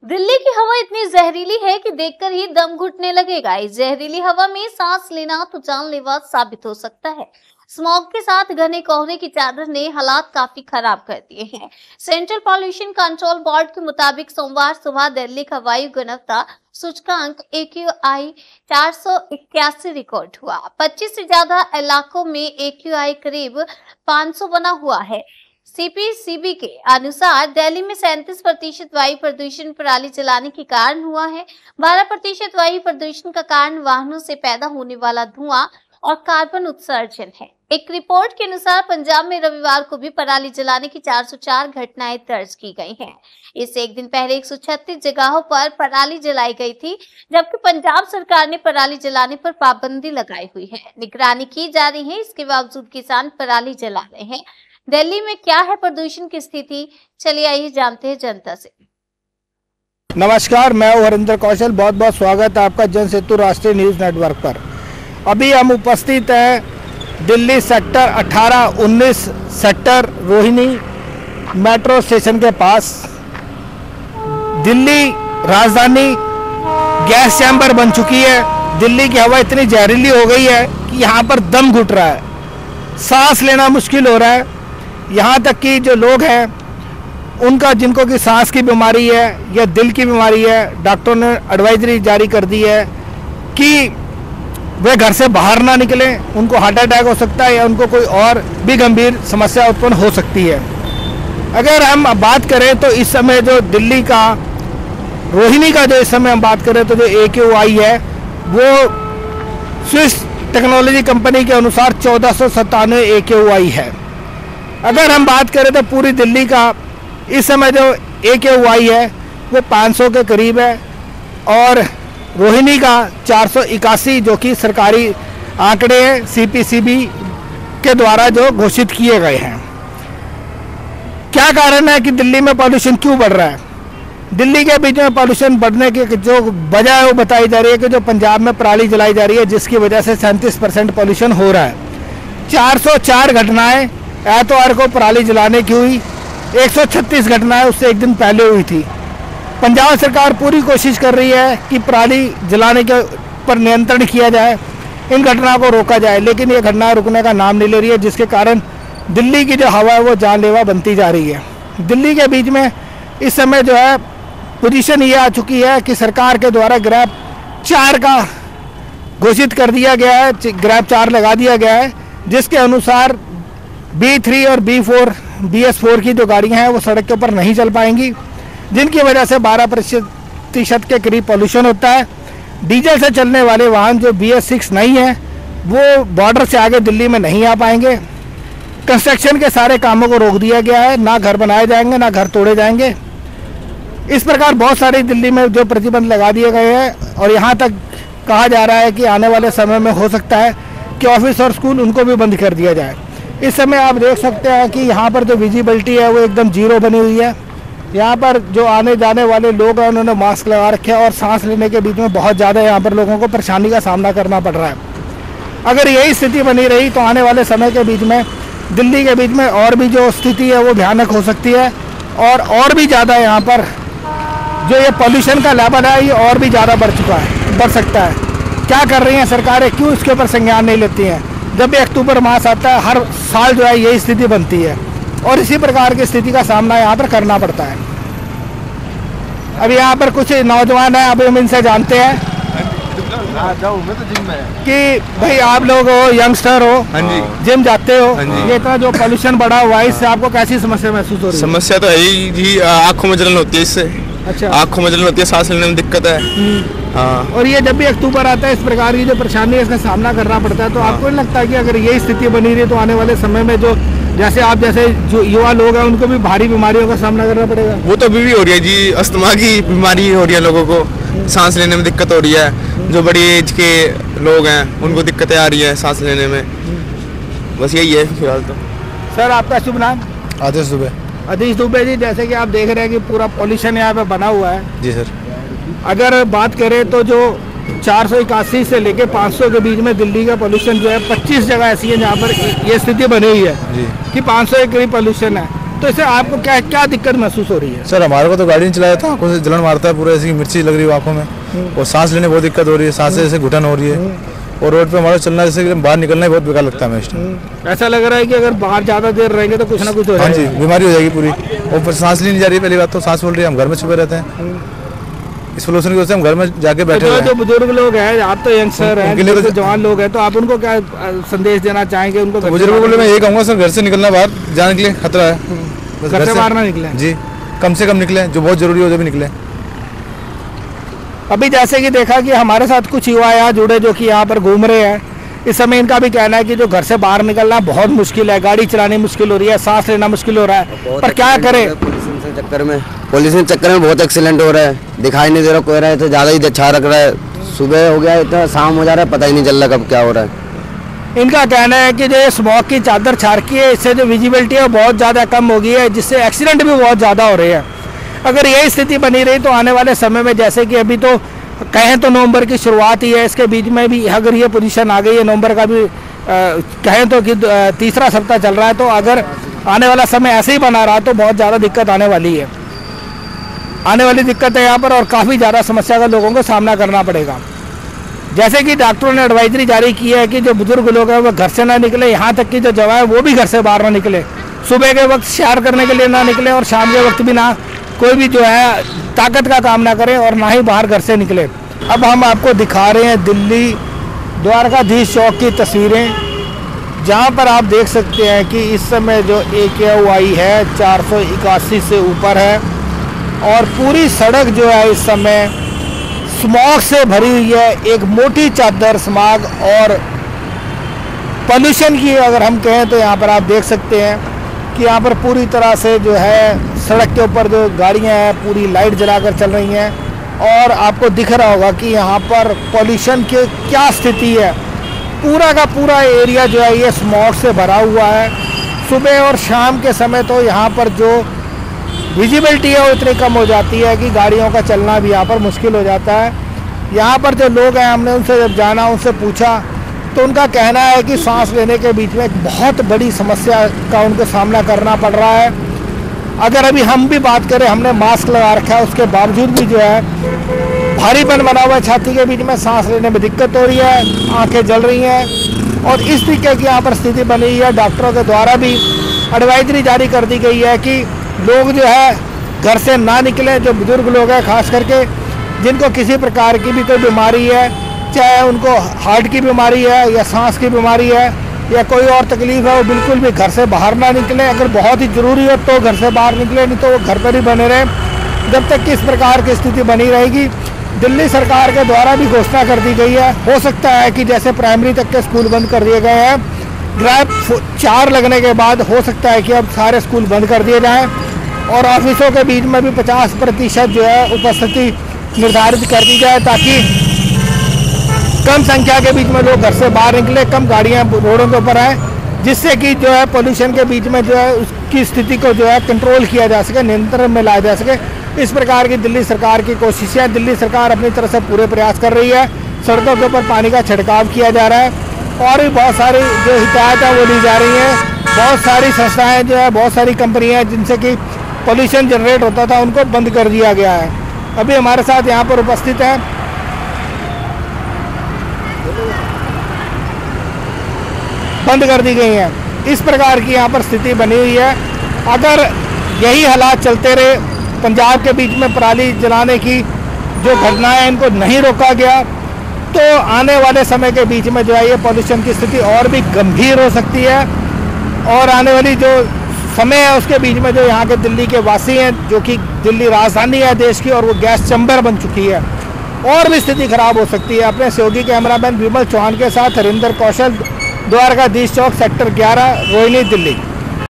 दिल्ली की हवा इतनी जहरीली है कि देखकर ही दम घुटने लगेगा। इस जहरीली हवा में सांस लेना तो जानलेवा साबित हो सकता है। स्मॉग के साथ घने कोहरे की चादर ने हालात काफी खराब कर दिए हैं। सेंट्रल पॉल्यूशन कंट्रोल बोर्ड के मुताबिक सोमवार सुबह दिल्ली का वायु गुणवत्ता सूचकांक AQI 481 रिकॉर्ड हुआ। 25 से ज्यादा इलाकों में AQI करीब 500 बना हुआ है। CPCB के अनुसार दिल्ली में 37% वायु प्रदूषण पराली जलाने के कारण हुआ है। 12% वायु प्रदूषण का कारण वाहनों से पैदा होने वाला धुआं और कार्बन उत्सर्जन है। एक रिपोर्ट के अनुसार पंजाब में रविवार को भी पराली जलाने की 404 घटनाएं दर्ज की गई हैं। इससे एक दिन पहले 136 जगहों पर पराली जलाई गई थी, जबकि पंजाब सरकार ने पराली जलाने पर पाबंदी लगाई हुई है। निगरानी की जा रही है, इसके बावजूद किसान पराली जला रहे हैं। दिल्ली में क्या है प्रदूषण की स्थिति, चलिए आइए जानते हैं जनता से। नमस्कार, मैं हूं हरिंदर कौशल। बहुत बहुत स्वागत है आपका जन सेतु राष्ट्रीय न्यूज नेटवर्क पर। अभी हम उपस्थित हैं Delhi sector 18-19 sector Rohini metro station के पास। दिल्ली राजधानी गैस चैम्बर बन चुकी है। दिल्ली की हवा इतनी जहरीली हो गई है कि यहाँ पर दम घुट रहा है, सांस लेना मुश्किल हो रहा है। यहाँ तक कि जो लोग हैं उनका, जिनको कि सांस की बीमारी है या दिल की बीमारी है, डॉक्टरों ने एडवाइजरी जारी कर दी है कि वे घर से बाहर ना निकलें। उनको हार्ट अटैक हो सकता है या उनको कोई और भी गंभीर समस्या उत्पन्न हो सकती है। अगर हम बात करें तो इस समय जो दिल्ली का रोहिणी का जो इस समय हम बात करें तो जो AQI है वो स्विस टेक्नोलॉजी कंपनी के अनुसार 1497 AQI है। अगर हम बात करें तो पूरी दिल्ली का इस समय जो AQI है वो 500 के करीब है और रोहिणी का 481 जो कि सरकारी आंकड़े हैं CPCB के द्वारा जो घोषित किए गए हैं। क्या कारण है कि दिल्ली में पॉल्यूशन क्यों बढ़ रहा है? दिल्ली के बीच में पॉल्यूशन बढ़ने की जो वजह है वो बताई जा रही है कि जो पंजाब में पराली जलाई जा रही है, जिसकी वजह से 37% पॉल्यूशन हो रहा है। 404 घटनाएं एतवार को पराली जलाने की हुई, 136 घटनाएं उससे एक दिन पहले हुई थी। पंजाब सरकार पूरी कोशिश कर रही है कि पराली जलाने के पर नियंत्रण किया जाए, इन घटनाओं को रोका जाए, लेकिन ये घटना रुकने का नाम नहीं ले रही है, जिसके कारण दिल्ली की जो हवा है वो जानलेवा बनती जा रही है। दिल्ली के बीच में इस समय जो है पोजीशन ये आ चुकी है कि सरकार के द्वारा ग्रैप 4 का घोषित कर दिया गया है, ग्रैप 4 लगा दिया गया है, जिसके अनुसार B3 और B4 BS4 की जो गाड़ियां हैं वो सड़क के ऊपर नहीं चल पाएंगी, जिनकी वजह से 12% के करीब पॉल्यूशन होता है। डीजल से चलने वाले वाहन जो BS6 नहीं है वो बॉर्डर से आगे दिल्ली में नहीं आ पाएंगे। कंस्ट्रक्शन के सारे कामों को रोक दिया गया है, ना घर बनाए जाएंगे ना घर तोड़े जाएंगे। इस प्रकार बहुत सारी दिल्ली में जो प्रतिबंध लगा दिए गए हैं और यहाँ तक कहा जा रहा है कि आने वाले समय में हो सकता है कि ऑफिस और स्कूल उनको भी बंद कर दिया जाए। इस समय आप देख सकते हैं कि यहाँ पर जो विजिबिलिटी है वो एकदम जीरो बनी हुई है। यहाँ पर जो आने जाने वाले लोग हैं उन्होंने मास्क लगा रखे हैं और सांस लेने के बीच में बहुत ज़्यादा यहाँ पर लोगों को परेशानी का सामना करना पड़ रहा है। अगर यही स्थिति बनी रही तो आने वाले समय के बीच में दिल्ली के बीच में और भी जो स्थिति है वो भयानक हो सकती है और भी ज़्यादा यहाँ पर जो ये पॉल्यूशन का लेवल है ये और भी ज़्यादा बढ़ सकता है। क्या कर रही हैं सरकारें, क्यों इसके ऊपर संज्ञान नहीं लेती हैं? जब भी अक्टूबर मास आता है हर साल जो है यही स्थिति बनती है और इसी प्रकार की स्थिति का सामना यहाँ पर करना पड़ता है। अभी यहाँ पर कुछ नौजवान हैं, अभी हम इनसे जानते हैं कि भाई आप लोग हो, यंगस्टर हो, जिम जाते हो, ये इतना जो पॉल्यूशन बढ़ा हुआ है इससे आपको कैसी समस्या महसूस हो रही है? समस्या तो है जी, आँखों में जलन होती है इससे। अच्छा, आँखों में जलन होती है, सांस लेने में दिक्कत है। हाँ। और ये जब भी अक्टूबर आता है इस प्रकार की जो परेशानी है इसका सामना करना पड़ता है, तो आपको नहीं लगता कि अगर यही स्थिति बनी रही तो आने वाले समय में जो जैसे जो युवा लोग हैं उनको भी भारी बीमारियों का सामना करना पड़ेगा? वो तो अभी भी हो रही है जी, अस्थमा की बीमारी हो रही है, लोगों को सांस लेने में दिक्कत हो रही है। जो बड़ी एज के लोग हैं उनको दिक्कतें आ रही है सांस लेने में। बस यही है फिलहाल तो। सर आपका शुभ नाम? आदेश दुबे। आदेश दुबे जी, जैसे कि आप देख रहे हैं कि पूरा पॉल्यूशन यहाँ पे बना हुआ है। जी सर। अगर बात करें तो जो 481 से लेके 500 के बीच में दिल्ली का पॉल्यूशन जो है 25 जगह ऐसी है जहाँ पर ये स्थिति बनी हुई है कि 500 के करीब पॉल्यूशन है। तो इससे आपको क्या क्या दिक्कत महसूस हो रही है? सर हमारे को तो गाड़ी नहीं चलाया था, आंखों से जलन मारता है पूरा, ऐसी मिर्ची लग रही है आंखों में, और सांस लेने बहुत दिक्कत हो रही है, सांसें जैसे घुटन हो रही है, और रोड पे हमारा चलना जैसे बाहर निकलना ही बहुत बेकार लगता है हमें। ऐसा लग रहा है कि अगर बाहर ज़्यादा देर रहेंगे तो कुछ ना कुछ हो हाँ जाएगा। जी, बीमारी हो जाएगी पूरी, और फिर सांस ली नहीं जा रही है, पहली बात तो सांस फूल रही है, हम घर में छुपे रहते हैं, इस पोल्यूशन की वजह से हम घर में जाके बैठे हुए हैं। जो बुजुर्ग लोग हैं, आप तो यंगस्टर हैं, जो जवान लोग हैं, तो आप उनको क्या संदेश देना चाहेंगे? उनको बुजुर्गों को मैं ये कहूँगा सर, घर से निकलना बाहर जाने के लिए खतरा है, बस घर से बाहर ना निकले जी, कम से कम निकले, जो बहुत जरूरी हो जो भी निकले। अभी जैसे कि देखा कि हमारे साथ कुछ युवा यहाँ जुड़े जो कि यहाँ पर घूम रहे हैं, इस समय इनका भी कहना है कि जो घर से बाहर निकलना बहुत मुश्किल है, गाड़ी चलानी मुश्किल हो रही है, सांस लेना मुश्किल हो रहा है, पर क्या करें? पोल्यूशन चक्कर में बहुत एक्सीडेंट हो रहा है, दिखाई नहीं दे रहा कोई रहा है तो ज़्यादा ही अच्छा रख रहा है, सुबह हो गया इतना शाम हो जा रहा है, पता ही नहीं चल रहा कब क्या हो रहा है। इनका कहना है कि जो ये स्मोक की चादर छा रखी है, इससे जो विजिबिलिटी है बहुत ज़्यादा कम हो गई है, जिससे एक्सीडेंट भी बहुत ज़्यादा हो रहे हैं। अगर यही स्थिति बनी रही तो आने वाले समय में, जैसे कि अभी तो कहें तो नवंबर की शुरुआत ही है, इसके बीच में भी अगर ये पोजीशन आ गई है, नवंबर का भी कहें तो कि तीसरा सप्ताह चल रहा है, तो अगर आने वाला समय ऐसे ही बना रहा तो बहुत ज़्यादा दिक्कत आने वाली है। आने वाली दिक्कत है यहाँ पर, और काफ़ी ज़्यादा समस्या का लोगों को सामना करना पड़ेगा। जैसे कि डॉक्टरों ने एडवाइजरी जारी की है कि जो बुजुर्ग लोग हैं वो घर से ना निकले, यहाँ तक कि जो जवान है वो भी घर से बाहर ना निकले, सुबह के वक्त सैर करने के लिए ना निकले, और शाम के वक्त भी ना कोई भी जो है ताकत का काम ना करे, और ना ही बाहर घर से निकले। अब हम आपको दिखा रहे हैं दिल्ली द्वारकाधीश चौक की तस्वीरें, जहाँ पर आप देख सकते हैं कि इस समय जो AQI है 481 से ऊपर है, और पूरी सड़क जो है इस समय स्मॉग से भरी हुई है। एक मोटी चादर स्मॉग और पोल्यूशन की अगर हम कहें तो यहाँ पर आप देख सकते हैं कि यहाँ पर पूरी तरह से जो है सड़क के ऊपर जो गाड़ियाँ हैं पूरी लाइट जलाकर चल रही हैं, और आपको दिख रहा होगा कि यहाँ पर पोल्यूशन की क्या स्थिति है। पूरा का पूरा एरिया जो है ये स्मॉग से भरा हुआ है। सुबह और शाम के समय तो यहाँ पर जो विजिबिलिटी है वो इतनी कम हो जाती है कि गाड़ियों का चलना भी यहाँ पर मुश्किल हो जाता है। यहाँ पर जो लोग हैं, हमने उनसे जब जाना, उनसे पूछा, तो उनका कहना है कि सांस लेने के बीच में एक बहुत बड़ी समस्या का उनको सामना करना पड़ रहा है। अगर अभी हम भी बात करें, हमने मास्क लगा रखा है, उसके बावजूद भी जो है भारीपन बना हुआ है छाती के बीच में, सांस लेने में दिक्कत हो रही है, आंखें जल रही हैं, और इस तरीके की यहाँ पर स्थिति बनी हुई है। डॉक्टरों के द्वारा भी एडवाइजरी जारी कर दी गई है कि लोग जो है घर से ना निकलें। जो बुजुर्ग लोग हैं खास करके, जिनको किसी प्रकार की भी कोई बीमारी है, चाहे उनको हार्ट की बीमारी है या सांस की बीमारी है या कोई और तकलीफ है, वो बिल्कुल भी घर से बाहर ना निकलें। अगर बहुत ही ज़रूरी हो तो घर से बाहर निकले, नहीं तो वो घर पर ही बने रहें जब तक कि इस प्रकार की स्थिति बनी रहेगी। दिल्ली सरकार के द्वारा भी घोषणा कर दी गई है, हो सकता है कि जैसे प्राइमरी तक के स्कूल बंद कर दिए गए हैं, ग्रैब 4 लगने के बाद हो सकता है कि अब सारे स्कूल बंद कर दिए जाएँ, और ऑफिसों के बीच में भी 50% जो है उपस्थिति निर्धारित कर दी जाए, ताकि कम संख्या के बीच में लोग घर से बाहर निकले, कम गाड़ियां रोडों के ऊपर आए, जिससे कि जो है पोल्यूशन के बीच में जो है उसकी स्थिति को जो है कंट्रोल किया जा सके, नियंत्रण में लाया जा सके। इस प्रकार की दिल्ली सरकार की कोशिशें, दिल्ली सरकार अपनी तरफ से पूरे प्रयास कर रही है। सड़कों के ऊपर पानी का छिड़काव किया जा रहा है, और भी बहुत सारी जो हिदायत है वो ली जा रही हैं। बहुत सारी संस्थाएँ जो है, बहुत सारी कंपनियाँ जिनसे कि पोल्यूशन जनरेट होता था, उनको बंद कर दिया गया है। अभी हमारे साथ यहाँ पर उपस्थित है बंद कर दी गई हैं। इस प्रकार की यहाँ पर स्थिति बनी हुई है। अगर यही हालात चलते रहे, पंजाब के बीच में पराली जलाने की जो घटनाएं, इनको नहीं रोका गया, तो आने वाले समय के बीच में जो है ये पोल्यूशन की स्थिति और भी गंभीर हो सकती है। और आने वाली जो समय है उसके बीच में जो यहाँ के दिल्ली के वासी हैं, जो कि दिल्ली राजधानी है देश की, और वो गैस चैम्बर बन चुकी है, और भी स्थिति खराब हो सकती है। अपने सहयोगी कैमरामैन विमल चौहान के साथ हरिंदर कौशल, द्वारकाधीश चौक, सेक्टर 11, रोहिणी, दिल्ली।